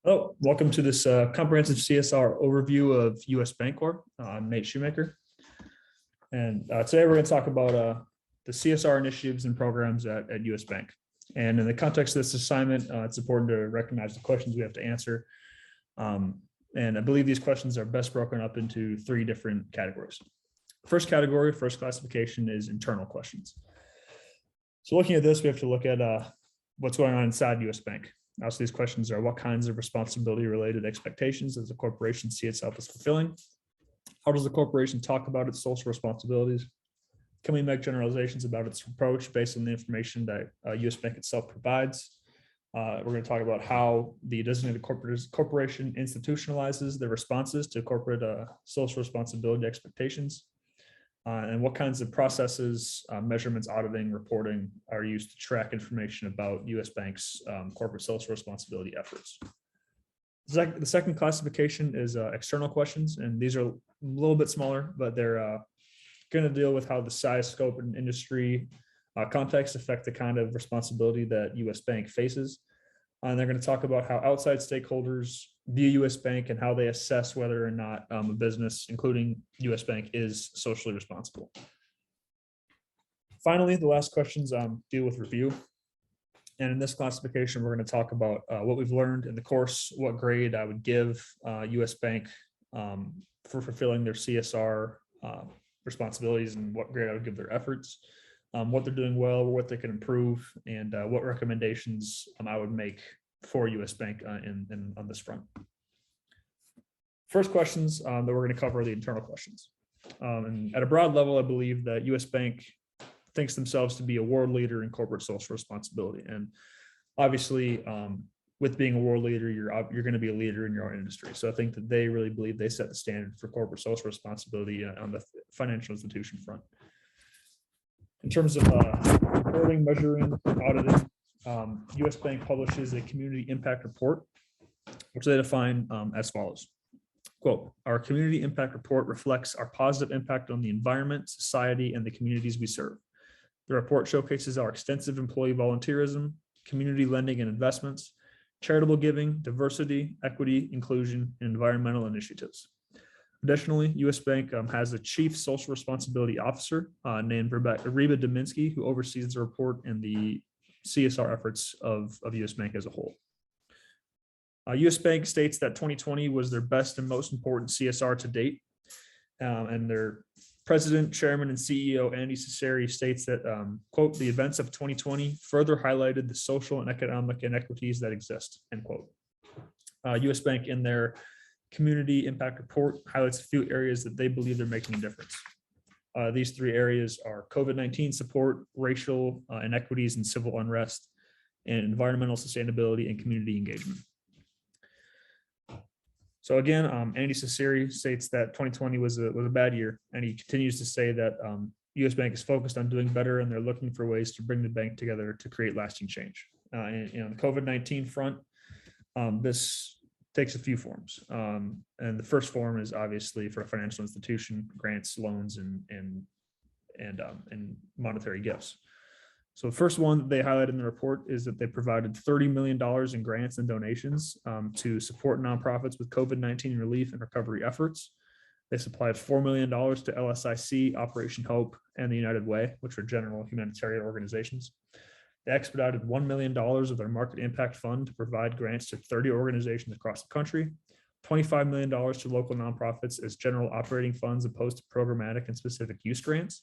Hello, welcome to this comprehensive CSR overview of US Bancorp. I'm Nate Shoemaker. And today we're going to talk about the CSR initiatives and programs at US Bank. And in the context of this assignment, it's important to recognize the questions we have to answer. And I believe these questions are best broken up into three different categories. First category, first classification is internal questions. So looking at this, we have to look at what's going on inside US Bank. Also, these questions are: what kinds of responsibility related expectations does the corporation see itself as fulfilling? How does the corporation talk about its social responsibilities? Can we make generalizations about its approach based on the information that US Bank itself provides? We're going to talk about how the designated corporation institutionalizes their responses to corporate social responsibility expectations. And what kinds of processes, measurements, auditing, reporting are used to track information about US Bank's corporate social responsibility efforts. The second classification is external questions, and these are a little bit smaller, but they're going to deal with how the size, scope, and industry context affect the kind of responsibility that US Bank faces. And they're going to talk about how outside stakeholders view US Bank and how they assess whether or not a business, including US Bank, is socially responsible. Finally, the last questions deal with review. And in this classification, we're going to talk about what we've learned in the course, what grade I would give US Bank for fulfilling their CSR responsibilities, and what grade I would give their efforts, what they're doing well, what they can improve, and what recommendations I would make for US Bank on this front. First questions that we're going to cover are the internal questions. And at a broad level, I believe that US Bank thinks themselves to be a world leader in corporate social responsibility. And obviously, with being a world leader, you're going to be a leader in your own industry. So I think that they really believe they set the standard for corporate social responsibility on the financial institution front. In terms of reporting, measuring, auditing, US Bank publishes a community impact report, which they define as follows. Quote, "Our community impact report reflects our positive impact on the environment, society, and the communities we serve. The report showcases our extensive employee volunteerism, community lending and investments, charitable giving, diversity, equity, inclusion, and environmental initiatives. Additionally, US Bank has a chief social responsibility officer named Reba Dominski, who oversees the report and the CSR efforts of US Bank as a whole. US Bank states that 2020 was their best and most important CSR to date. And their president, chairman, and CEO, Andy Cesare, states that, quote, "The events of 2020 further highlighted the social and economic inequities that exist," end quote. US Bank, in their community impact report, highlights a few areas that they believe they're making a difference. These three areas are COVID-19 support, racial inequities and civil unrest, and environmental sustainability and community engagement. So again, Andy Cesare states that 2020 was a bad year, and he continues to say that US Bank is focused on doing better, and they're looking for ways to bring the bank together to create lasting change. And on the COVID-19 front, this takes a few forms. And the first form is obviously for a financial institution, grants, loans, and monetary gifts. So the first one that they highlight in the report is that they provided $30 million in grants and donations to support nonprofits with COVID-19 relief and recovery efforts. They supplied $4 million to LSIC, Operation Hope, and the United Way, which are general humanitarian organizations. They expedited $1 million of their market impact fund to provide grants to 30 organizations across the country, $25 million to local nonprofits as general operating funds opposed to programmatic and specific use grants,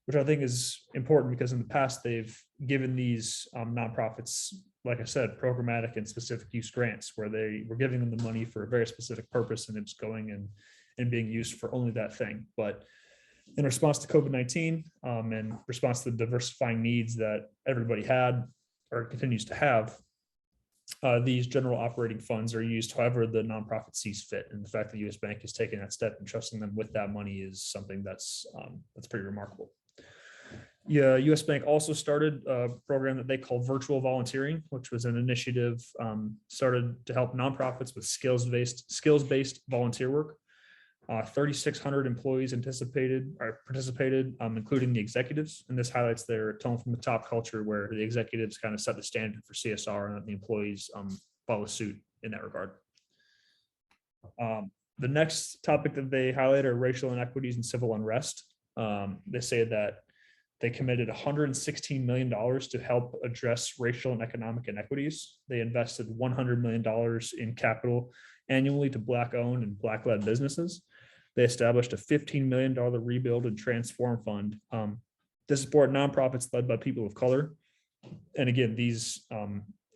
which I think is important because in the past they've given these nonprofits, like I said, programmatic and specific use grants, where they were giving them the money for a very specific purpose and it's going and being used for only that thing. But in response to COVID-19 and response to the diversifying needs that everybody had or continues to have, these general operating funds are used however the nonprofit sees fit. And the fact that US Bank is taking that step and trusting them with that money is something that's pretty remarkable. Yeah, US Bank also started a program that they call virtual volunteering, which was an initiative started to help nonprofits with skills-based volunteer work. 3,600 employees participated, including the executives. And this highlights their tone from the top culture, where the executives kind of set the standard for CSR and that the employees follow suit that regard. The next topic that they highlight are racial inequities and civil unrest. They say that they committed $116 million to help address racial and economic inequities. They invested $100 million in capital annually to Black-owned and Black-led businesses. They established a $15 million rebuild and transform fund to support nonprofits led by people of color. And again, these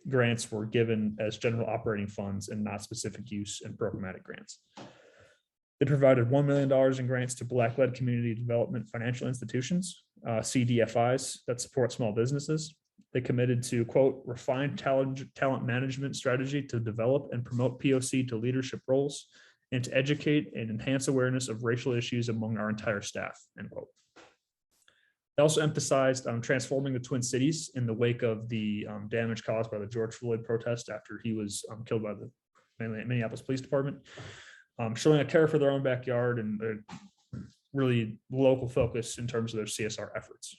grants were given as general operating funds and not specific use and programmatic grants. They provided $1 million in grants to Black-led community development financial institutions, CDFIs, that support small businesses. They committed to, quote, refine talent management strategy to develop and promote POC to leadership roles and to educate and enhance awareness of racial issues among our entire staff, end quote. They also emphasized transforming the Twin Cities in the wake of the damage caused by the George Floyd protest after he was killed by the Minneapolis Police Department, showing a care for their own backyard and a really local focus in terms of their CSR efforts.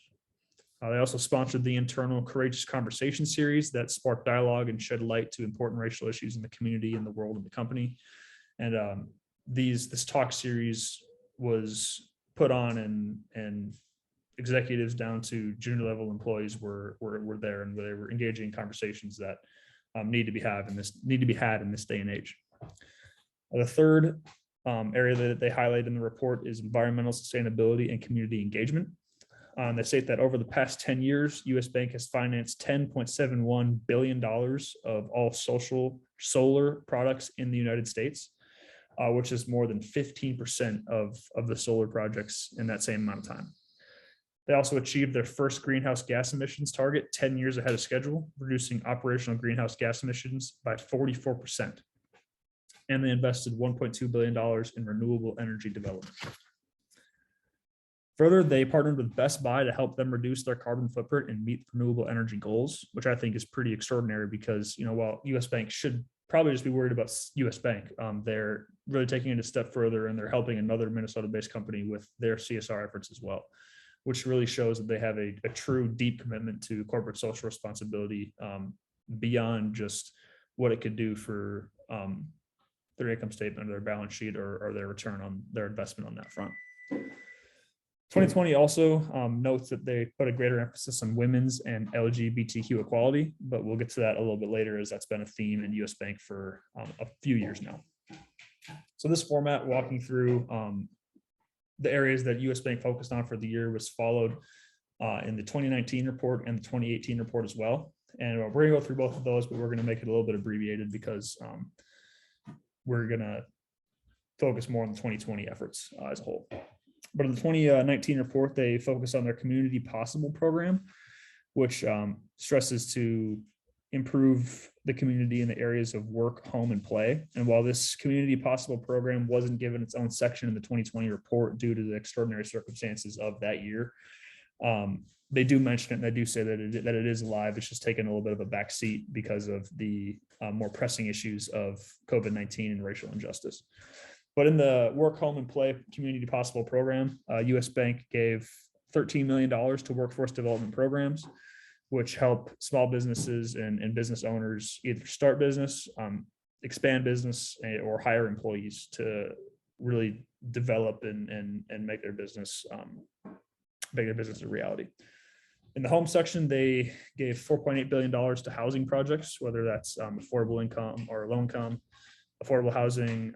They also sponsored the internal Courageous Conversation series that sparked dialogue and shed light to important racial issues in the community, in the world, and the company. And this talk series was put on, and executives down to junior level employees were there, and they were engaging in conversations that need to be had in this day and age. The third area that they highlight in the report is environmental sustainability and community engagement. They state that over the past 10 years, US Bank has financed $10.71 billion of all solar products in the United States, which is more than 15% of the solar projects in that same amount of time. They also achieved their first greenhouse gas emissions target 10 years ahead of schedule, reducing operational greenhouse gas emissions by 44%. And they invested $1.2 billion in renewable energy development. Further, they partnered with Best Buy to help them reduce their carbon footprint and meet renewable energy goals, which I think is pretty extraordinary because, while US Bank should probably just be worried about US Bank, they're really taking it a step further, and they're helping another Minnesota-based company with their CSR efforts as well, which really shows that they have a true deep commitment to corporate social responsibility beyond just what it could do for their income statement or their balance sheet or their return on their investment on that front. 2020 also notes that they put a greater emphasis on women's and LGBTQ equality, but we'll get to that a little bit later, as that's been a theme in US Bank for a few years now. So this format, walking through the areas that US Bank focused on for the year, was followed in the 2019 report and the 2018 report as well. And we're going to go through both of those, but we're going to make it a little bit abbreviated because we're going to focus more on the 2020 efforts as a whole. But in the 2019 report, they focus on their Community Possible program, which stresses to improve the community in the areas of work, home, and play. And while this Community Possible program wasn't given its own section in the 2020 report due to the extraordinary circumstances of that year, they do mention it, and they do say that it is alive. It's just taken a little bit of a backseat because of the more pressing issues of COVID-19 and racial injustice. But in the Work, Home, and Play Community Possible program, US Bank gave $13 million to workforce development programs, which help small businesses and business owners either start business, expand business, or hire employees to really develop and make their business a reality. In the home section, they gave $4.8 billion to housing projects, whether that's affordable income or low income, affordable housing,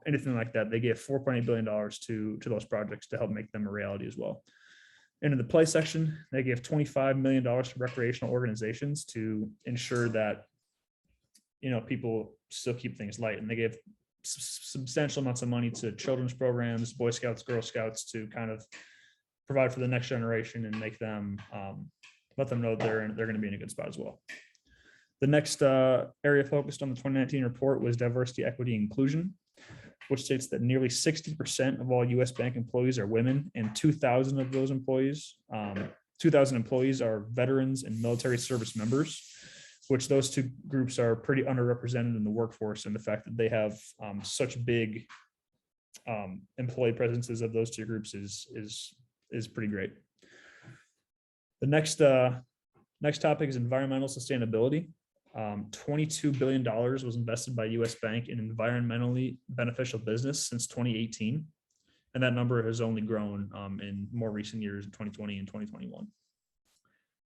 anything like that. They gave $4.8 billion to those projects to help make them a reality as well. And in the play section, they gave $25 million to recreational organizations to ensure that, people still keep things light. And they gave substantial amounts of money to children's programs, Boy Scouts, Girl Scouts, to kind of provide for the next generation and make them, let them know they're going to be in a good spot as well. The next area focused on the 2019 report was diversity, equity, and inclusion, which states that nearly 60% of all US Bank employees are women, and 2,000 of those employees, 2,000 employees are veterans and military service members, which those two groups are pretty underrepresented in the workforce. And the fact that they have such big employee presences of those two groups is pretty great. The next topic is environmental sustainability. $22 billion was invested by US Bank in environmentally beneficial business since 2018. And that number has only grown in more recent years in 2020 and 2021.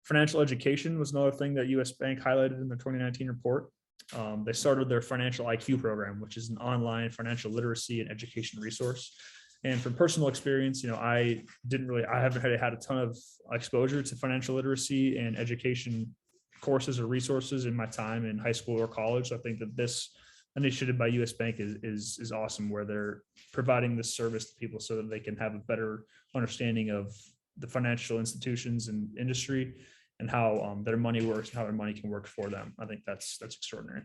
Financial education was another thing that US Bank highlighted in the 2019 report. They started their financial IQ program, which is an online financial literacy and education resource. And from personal experience, I haven't had a ton of exposure to financial literacy and education courses or resources in my time in high school or college. So I think that this initiative by US Bank is awesome, where they're providing this service to people so that they can have a better understanding of the financial institutions and industry and how their money works and how their money can work for them. I think that's extraordinary.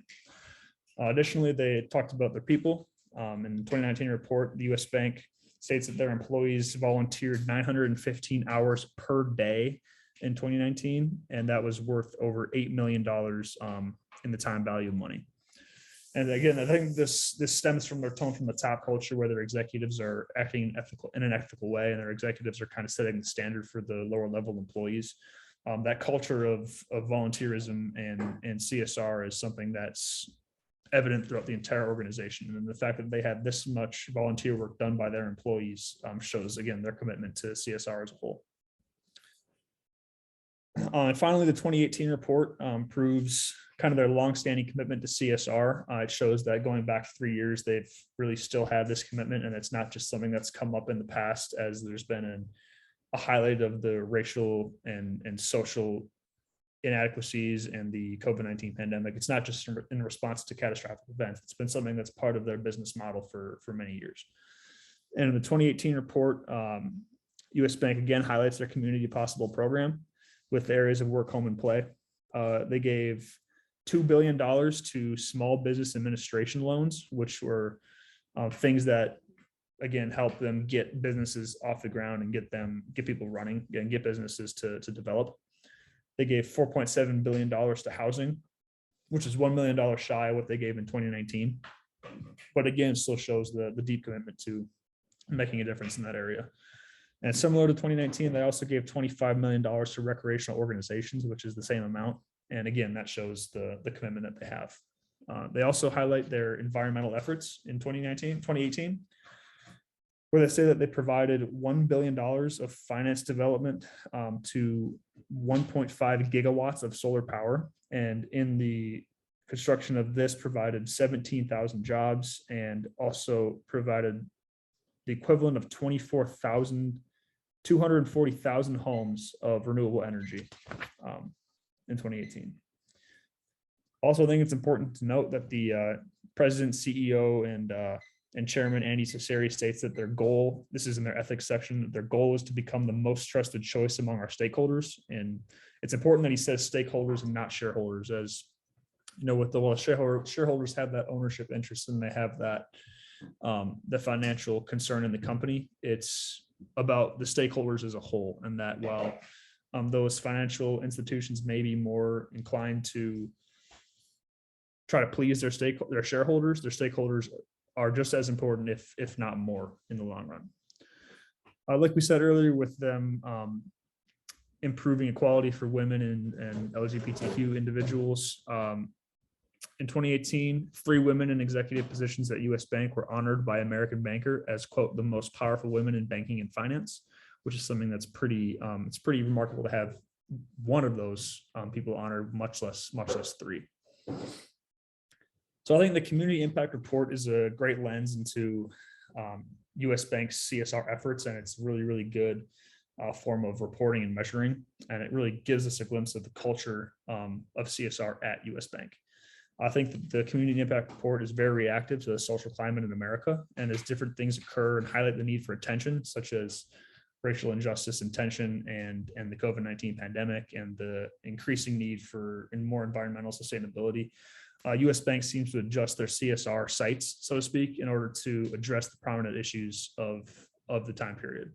Additionally, they talked about their people. In the 2019 report, the US Bank states that their employees volunteered 915 hours per day in 2019, and that was worth over $8 million in the time value of money. And again, I think this stems from their tone from the top culture, where their executives are acting in an ethical way, and their executives are kind of setting the standard for the lower level employees. That culture of volunteerism and CSR is something that's evident throughout the entire organization. And the fact that they had this much volunteer work done by their employees shows, again, their commitment to CSR as a whole. And finally, the 2018 report proves kind of their longstanding commitment to CSR. It shows that going back 3 years, they've really still had this commitment, and it's not just something that's come up in the past, as there's been a highlight of the racial and social inadequacies and the COVID-19 pandemic. It's not just in response to catastrophic events. It's been something that's part of their business model for many years. And in the 2018 report, US Bank again highlights their Community Possible program with areas of work, home, and play. They gave $2 billion to small business administration loans, which were things that, again, help them get businesses off the ground and get people running and get businesses to develop. They gave $4.7 billion to housing, which is $1 million shy of what they gave in 2019. But again, still shows the deep commitment to making a difference in that area. And similar to 2019, they also gave $25 million to recreational organizations, which is the same amount. And again, that shows the commitment that they have. They also highlight their environmental efforts in 2018, where they say that they provided $1 billion of finance development to 1.5 gigawatts of solar power. And in the construction of this, provided 17,000 jobs and also provided the equivalent of 240,000 homes of renewable energy in 2018. Also, I think it's important to note that the president, CEO, and chairman Andy Cesari states that their goal, this is in their ethics section, that their goal is to become the most trusted choice among our stakeholders. And it's important that he says stakeholders and not shareholders, as with the shareholders have that ownership interest and they have that the financial concern in the company. It's about the stakeholders as a whole, and that while those financial institutions may be more inclined to try to please their shareholders, their stakeholders are just as important, if not more, in the long run. Like we said earlier, with them improving equality for women and LGBTQ individuals, in 2018, 3 women in executive positions at US Bank were honored by American Banker as, quote, the most powerful women in banking and finance, which is something that's it's pretty remarkable to have one of those people honored, much less 3. So I think the Community Impact Report is a great lens into US Bank's CSR efforts, and it's really, really good form of reporting and measuring. And it really gives us a glimpse of the culture of CSR at US Bank. I think that the Community Impact Report is very reactive to the social climate in America, and as different things occur and highlight the need for attention, such as racial injustice and tension and the COVID-19 pandemic and the increasing need for more environmental sustainability, US Bank seems to adjust their CSR sites, so to speak, in order to address the prominent issues of the time period.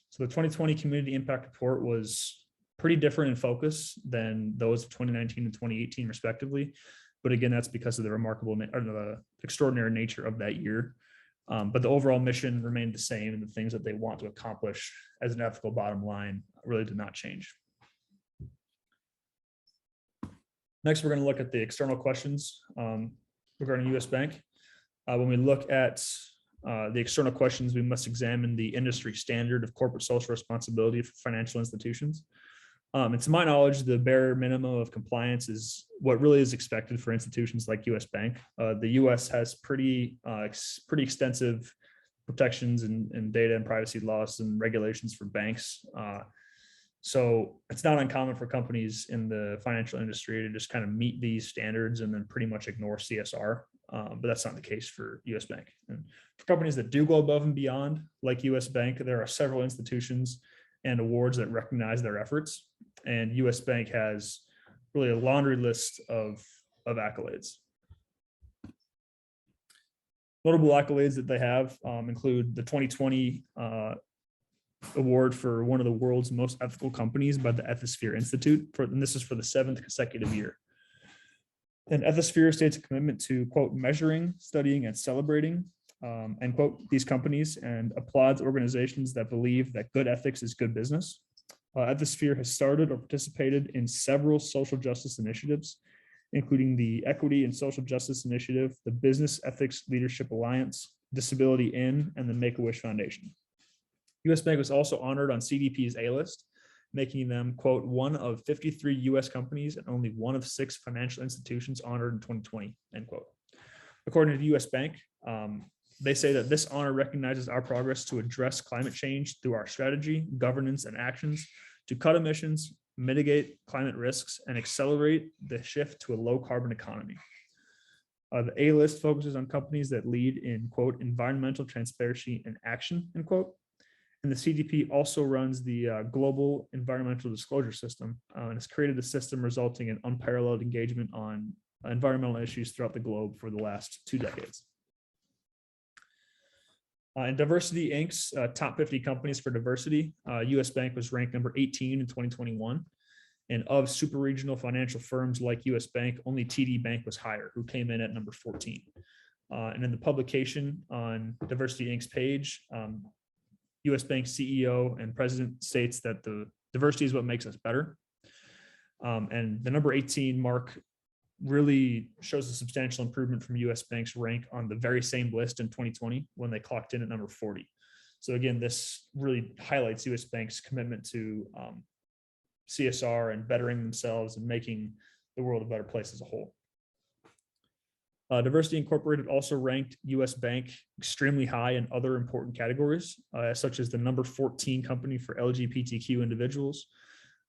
So the 2020 Community Impact Report was pretty different in focus than those of 2019 and 2018 respectively. But again, that's because of the the extraordinary nature of that year. But the overall mission remained the same, and the things that they want to accomplish as an ethical bottom line really did not change. Next, we're going to look at the external questions regarding US Bank. When we look at the external questions, we must examine the industry standard of corporate social responsibility for financial institutions. And to my knowledge, the bare minimum of compliance is what really is expected for institutions like US Bank. The US has pretty extensive protections and data and privacy laws and regulations for banks. So it's not uncommon for companies in the financial industry to just kind of meet these standards and then pretty much ignore CSR. But that's not the case for US Bank. And for companies that do go above and beyond, like US Bank, there are several institutions and awards that recognize their efforts. And US Bank has really a laundry list of accolades. Notable accolades that they have include the 2020 award for one of the world's most ethical companies by the Ethisphere Institute, and this is for the 7th consecutive year. And Ethisphere states a commitment to, quote, measuring, studying, and celebrating, end quote, these companies, and applauds organizations that believe that good ethics is good business. Ethisphere has started or participated in several social justice initiatives, including the Equity and Social Justice Initiative, the Business Ethics Leadership Alliance, Disability In, and the Make-A-Wish Foundation. US Bank was also honored on CDP's A-list, making them, quote, one of 53 US companies and only one of 6 financial institutions honored in 2020, end quote. According to the US Bank, they say that this honor recognizes our progress to address climate change through our strategy, governance, and actions to cut emissions, mitigate climate risks, and accelerate the shift to a low carbon economy. The A-list focuses on companies that lead in, quote, environmental transparency and action, end quote. And the CDP also runs the Global Environmental Disclosure System, and has created a system resulting in unparalleled engagement on environmental issues throughout the globe for the last 2 decades. In Diversity Inc.'s top 50 companies for diversity, US Bank was ranked number 18 in 2021. And of super regional financial firms like US Bank, only TD Bank was higher, who came in at number 14. And in the publication on Diversity Inc.'s page, US Bank CEO and president states that the diversity is what makes us better. And the number 18 mark really shows a substantial improvement from US Bank's rank on the very same list in 2020 when they clocked in at number 40. So again, this really highlights US Bank's commitment to CSR and bettering themselves and making the world a better place as a whole. Diversity Incorporated also ranked US Bank extremely high in other important categories, such as the number 14 company for LGBTQ individuals,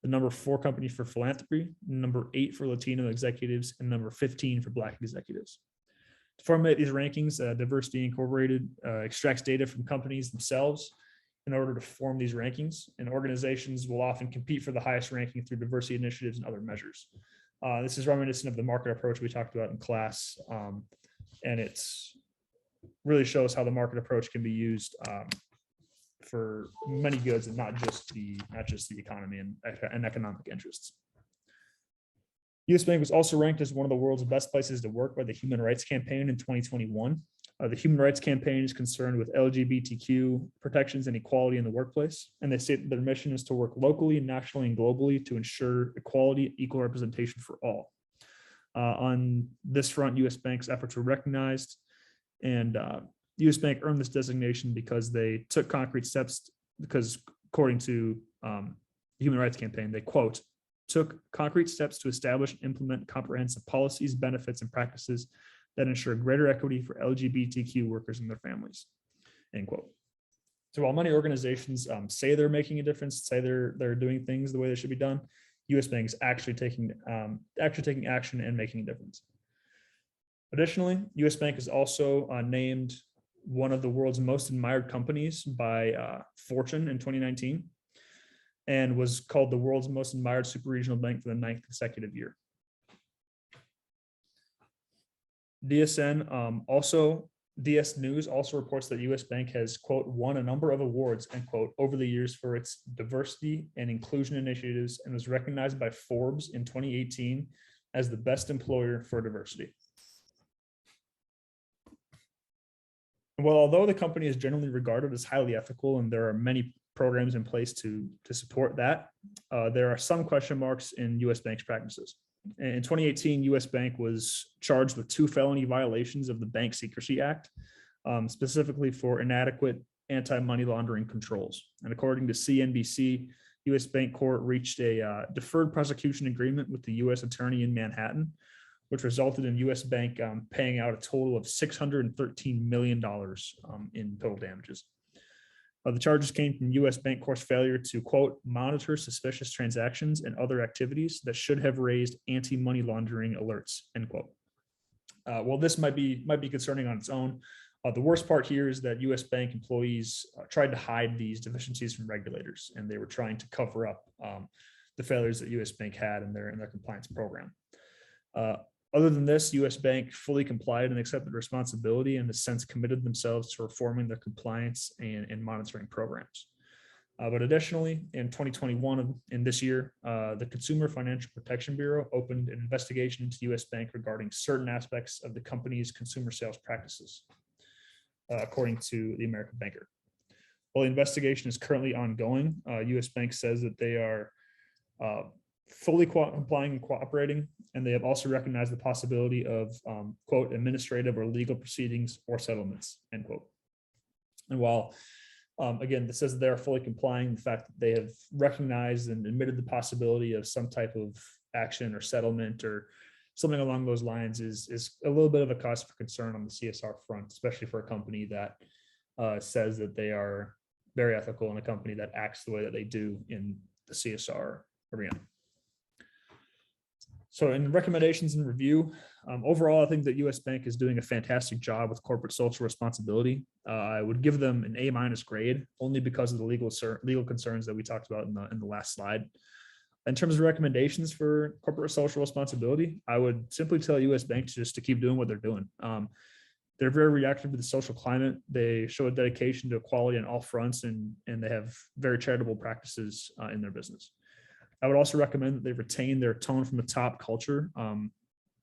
the number 4 company for philanthropy, number 8 for Latino executives, and number 15 for Black executives. To formulate these rankings, Diversity Incorporated extracts data from companies themselves in order to form these rankings, and organizations will often compete for the highest ranking through diversity initiatives and other measures. This is reminiscent of the market approach we talked about in class, and it's really shows how the market approach can be used for many goods and not just the economy and economic interests. US Bank was also ranked as one of the world's best places to work by the Human Rights Campaign in 2021. The Human Rights Campaign is concerned with LGBTQ protections and equality in the workplace, and they state that their mission is to work locally, nationally, and globally to ensure equality, equal representation for all. On this front, US Bank's efforts were recognized, and US Bank earned this designation because they took concrete steps, because according to the Human Rights Campaign, they, quote, took concrete steps to establish and implement comprehensive policies, benefits, and practices that ensure greater equity for LGBTQ workers and their families, end quote. So while many organizations say they're making a difference, say they're doing things the way they should be done, US Bank is actually taking action and making a difference. Additionally, US Bank is also named one of the world's most admired companies by Fortune in 2019, and was called the world's most admired super regional bank for the 9th consecutive year. DS News also reports that US Bank has, quote, won a number of awards, end quote, over the years for its diversity and inclusion initiatives, and was recognized by Forbes in 2018 as the best employer for diversity. Well, although the company is generally regarded as highly ethical and there are many programs in place to support that. There are some question marks in US Bank's practices. In 2018, US Bank was charged with 2 felony violations of the Bank Secrecy Act, specifically for inadequate anti-money laundering controls. And according to CNBC, US Bank Court reached a deferred prosecution agreement with the US Attorney in Manhattan, which resulted in US Bank paying out a total of $613 million in total damages. The charges came from US Bank Corp's failure to, quote, monitor suspicious transactions and other activities that should have raised anti-money laundering alerts, end quote. Well, this might be concerning on its own. The worst part here is that US Bank employees tried to hide these deficiencies from regulators, and they were trying to cover up the failures that US Bank had in their compliance program. Other than this, US Bank fully complied and accepted responsibility and has since committed themselves to reforming their compliance and monitoring programs. But additionally, in 2021, in this year, the Consumer Financial Protection Bureau opened an investigation into US Bank regarding certain aspects of the company's consumer sales practices, according to the American Banker. While the investigation is currently ongoing, US Bank says that they are fully complying and cooperating, and they have also recognized the possibility of, quote, administrative or legal proceedings or settlements, end quote. And while, again, this says that they are fully complying, the fact that they have recognized and admitted the possibility of some type of action or settlement or something along those lines is a little bit of a cause for concern on the CSR front, especially for a company that says that they are very ethical and a company that acts the way that they do in the CSR arena. So in recommendations and review, overall, I think that US Bank is doing a fantastic job with corporate social responsibility. I would give them an A- grade only because of the legal concerns that we talked about in the last slide. In terms of recommendations for corporate social responsibility, I would simply tell US Bank just to keep doing what they're doing. They're very reactive to the social climate. They show a dedication to equality on all fronts, and they have very charitable practices in their business. I would also recommend that they retain their tone from the top culture,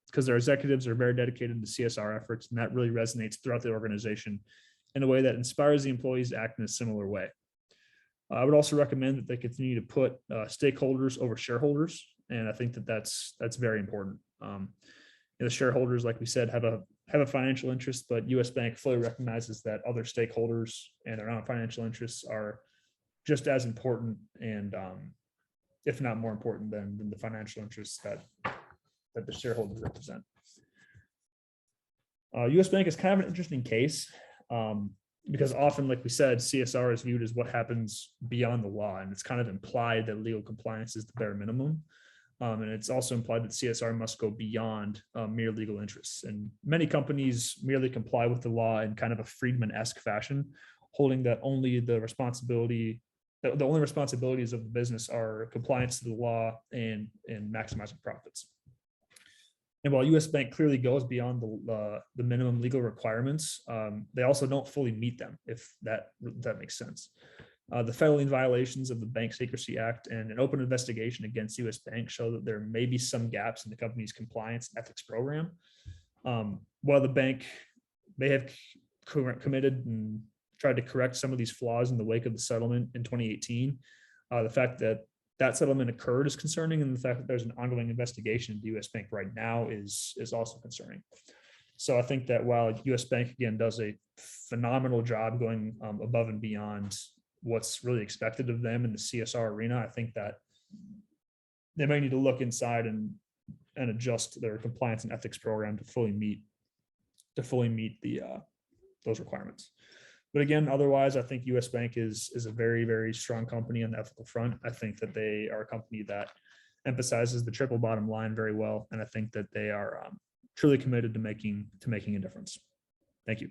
because their executives are very dedicated to CSR efforts, and that really resonates throughout the organization in a way that inspires the employees to act in a similar way. I would also recommend that they continue to put stakeholders over shareholders, and I think that that's very important. The shareholders, like we said, have a financial interest, but US Bank fully recognizes that other stakeholders and their non-financial interests are just as important, and if not more important than the financial interests that the shareholders represent. US Bank is kind of an interesting case because often, like we said, CSR is viewed as what happens beyond the law, and it's kind of implied that legal compliance is the bare minimum. And it's also implied that CSR must go beyond mere legal interests. And many companies merely comply with the law in kind of a Friedman-esque fashion, holding that only the only responsibilities of the business are compliance to the law and maximizing profits. And while US Bank clearly goes beyond the minimum legal requirements, they also don't fully meet them, if that makes sense. The felony violations of the Bank Secrecy Act and an open investigation against US Bank show that there may be some gaps in the company's compliance ethics program. While the bank may have committed and tried to correct some of these flaws in the wake of the settlement in 2018, the fact that settlement occurred is concerning, and the fact that there's an ongoing investigation into US Bank right now is also concerning. So I think that while US Bank, again, does a phenomenal job going above and beyond what's really expected of them in the CSR arena, I think that they may need to look inside and adjust their compliance and ethics program to fully meet those requirements. But again, otherwise, I think US Bank is a very, very strong company on the ethical front. I think that they are a company that emphasizes the triple bottom line very well, and I think that they are truly committed to making a difference. Thank you.